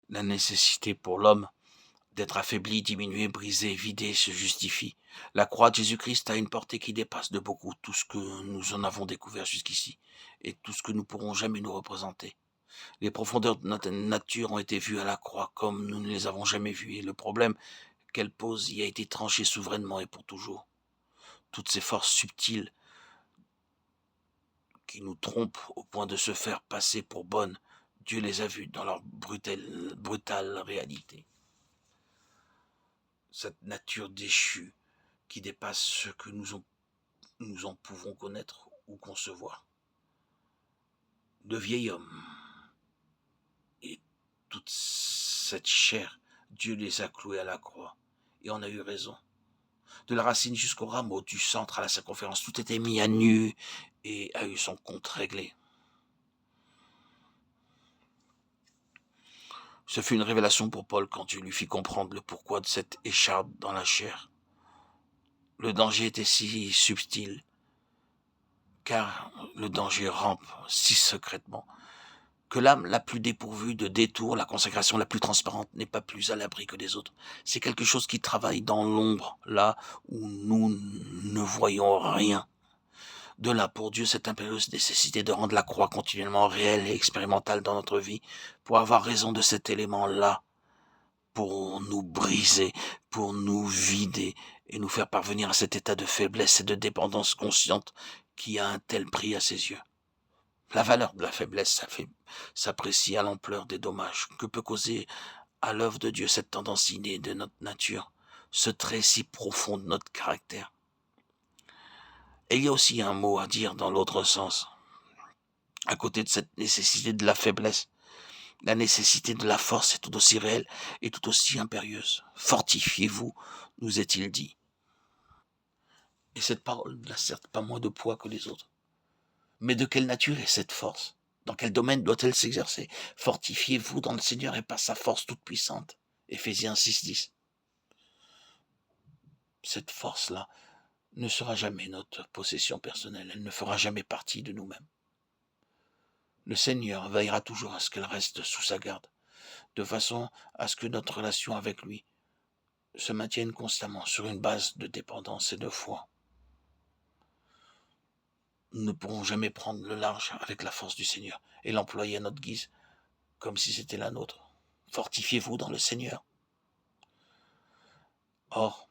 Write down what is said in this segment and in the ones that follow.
La nécessité pour l'homme d'être affaibli, diminué, brisé, vidé se justifie. La croix de Jésus-Christ a une portée qui dépasse de beaucoup tout ce que nous en avons découvert jusqu'ici et tout ce que nous pourrons jamais nous représenter. Les profondeurs de notre nature ont été vues à la croix comme nous ne les avons jamais vues et le problème qu'elle pose y a été tranché souverainement et pour toujours. Toutes ces forces subtiles qui nous trompent au point de se faire passer pour bonnes, Dieu les a vues dans leur brutale réalité. Cette nature déchue qui dépasse ce que nous en pouvons connaître ou concevoir. De vieil homme et toute cette chair, Dieu les a cloués à la croix et on a eu raison. De la racine jusqu'au rameau, du centre à la circonférence, tout était mis à nu et a eu son compte réglé. Ce fut une révélation pour Paul quand Dieu lui fit comprendre le pourquoi de cette écharpe dans la chair. Le danger était si subtil, car le danger rampe si secrètement, que l'âme la plus dépourvue de détours, la consécration la plus transparente, n'est pas plus à l'abri que les autres. C'est quelque chose qui travaille dans l'ombre, là où nous ne voyons rien. De là, pour Dieu, cette impérieuse nécessité de rendre la croix continuellement réelle et expérimentale dans notre vie, pour avoir raison de cet élément-là, pour nous briser, pour nous vider et nous faire parvenir à cet état de faiblesse et de dépendance consciente qui a un tel prix à ses yeux. La valeur de la faiblesse s'apprécie à l'ampleur des dommages que peut causer à l'œuvre de Dieu cette tendance innée de notre nature, ce trait si profond de notre caractère. Et il y a aussi un mot à dire dans l'autre sens. À côté de cette nécessité de la faiblesse, la nécessité de la force est tout aussi réelle et tout aussi impérieuse. Fortifiez-vous, nous est-il dit. Et cette parole n'a certes pas moins de poids que les autres. Mais de quelle nature est cette force? Dans quel domaine doit-elle s'exercer? Fortifiez-vous dans le Seigneur et par sa force toute puissante. Éphésiens 6:10. Cette force-là ne sera jamais notre possession personnelle. Elle ne fera jamais partie de nous-mêmes. Le Seigneur veillera toujours à ce qu'elle reste sous sa garde, de façon à ce que notre relation avec lui se maintienne constamment sur une base de dépendance et de foi. Nous ne pourrons jamais prendre le large avec la force du Seigneur et l'employer à notre guise, comme si c'était la nôtre. Fortifiez-vous dans le Seigneur. Or,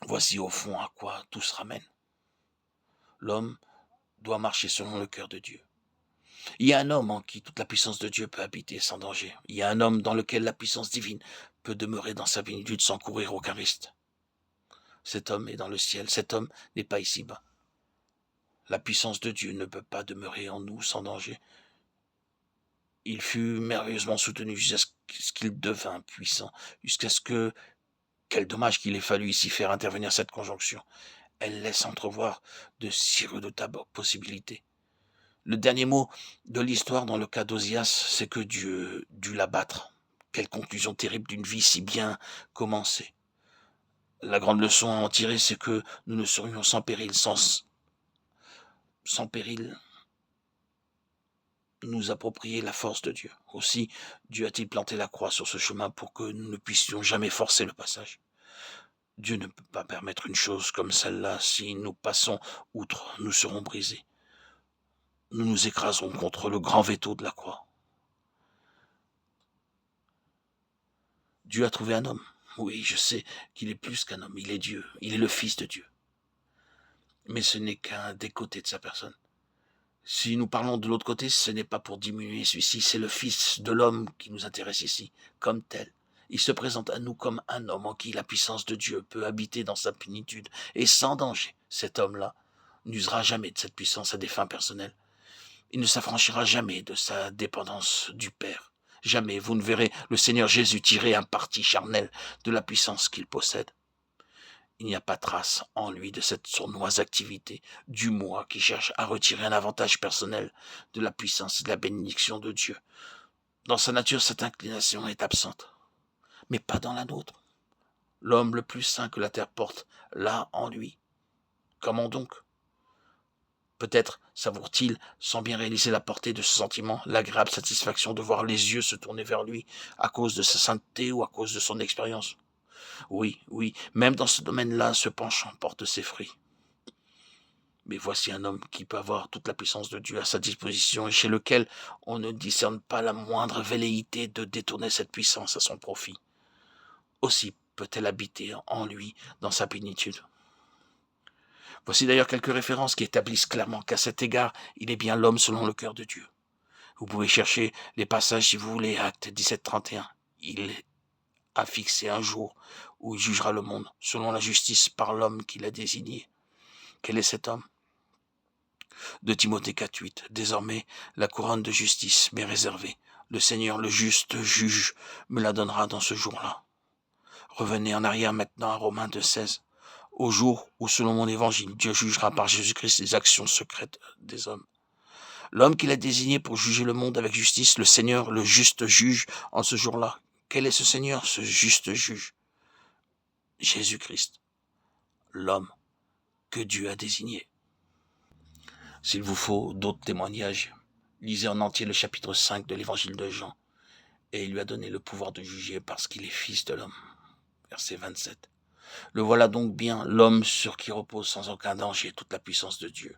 voici au fond à quoi tout se ramène. L'homme doit marcher selon le cœur de Dieu. Il y a un homme en qui toute la puissance de Dieu peut habiter sans danger. Il y a un homme dans lequel la puissance divine peut demeurer dans sa plénitude sans courir aucun risque. Cet homme est dans le ciel, cet homme n'est pas ici-bas. La puissance de Dieu ne peut pas demeurer en nous sans danger. Il fut merveilleusement soutenu jusqu'à ce qu'il devint puissant, jusqu'à ce que, quel dommage qu'il ait fallu ici faire intervenir cette conjonction. Elle laisse entrevoir de si redoutables possibilités. Le dernier mot de l'histoire dans le cas d'Ozias, c'est que Dieu dut l'abattre. Quelle conclusion terrible d'une vie si bien commencée. La grande leçon à en tirer, c'est que nous ne serions sans péril, sans péril, nous approprier la force de Dieu. Aussi, Dieu a-t-il planté la croix sur ce chemin pour que nous ne puissions jamais forcer le passage. Dieu ne peut pas permettre une chose comme celle-là. Si nous passons outre, nous serons brisés. Nous nous écraserons contre le grand veto de la croix. Dieu a trouvé un homme. Oui, je sais qu'il est plus qu'un homme, il est Dieu, il est le Fils de Dieu. Mais ce n'est qu'un des côtés de sa personne. Si nous parlons de l'autre côté, ce n'est pas pour diminuer celui-ci, c'est le Fils de l'homme qui nous intéresse ici, comme tel. Il se présente à nous comme un homme en qui la puissance de Dieu peut habiter dans sa plénitude, et sans danger, cet homme-là n'usera jamais de cette puissance à des fins personnelles. Il ne s'affranchira jamais de sa dépendance du Père. Jamais vous ne verrez le Seigneur Jésus tirer un parti charnel de la puissance qu'il possède. Il n'y a pas trace en lui de cette sournoise activité du moi qui cherche à retirer un avantage personnel de la puissance et de la bénédiction de Dieu. Dans sa nature, cette inclination est absente, mais pas dans la nôtre. L'homme le plus saint que la terre porte l'a en lui. Comment donc Peut-être savoure-t-il, sans bien réaliser la portée de ce sentiment, l'agréable satisfaction de voir les yeux se tourner vers lui à cause de sa sainteté ou à cause de son expérience. Oui, oui, même dans ce domaine-là, ce penchant porte ses fruits. Mais voici un homme qui peut avoir toute la puissance de Dieu à sa disposition et chez lequel on ne discerne pas la moindre velléité de détourner cette puissance à son profit. Aussi peut-elle habiter en lui dans sa plénitude. Voici d'ailleurs quelques références qui établissent clairement qu'à cet égard, il est bien l'homme selon le cœur de Dieu. Vous pouvez chercher les passages si vous voulez, Acte 17:31. Il a fixé un jour où il jugera le monde, selon la justice par l'homme qu'il a désigné. Quel est cet homme? De Timothée 4:8. Désormais, la couronne de justice m'est réservée. Le Seigneur, le juste juge, me la donnera dans ce jour-là. Revenez en arrière maintenant à Romains 2:16. Au jour où, selon mon évangile, Dieu jugera par Jésus-Christ les actions secrètes des hommes. L'homme qu'il a désigné pour juger le monde avec justice, le Seigneur, le juste juge, en ce jour-là. Quel est ce Seigneur, ce juste juge? Jésus-Christ, l'homme que Dieu a désigné. S'il vous faut d'autres témoignages, lisez en entier le chapitre 5 de l'évangile de Jean. Et il lui a donné le pouvoir de juger parce qu'il est fils de l'homme. Verset 27. Le voilà donc bien, l'homme sur qui repose sans aucun danger toute la puissance de Dieu.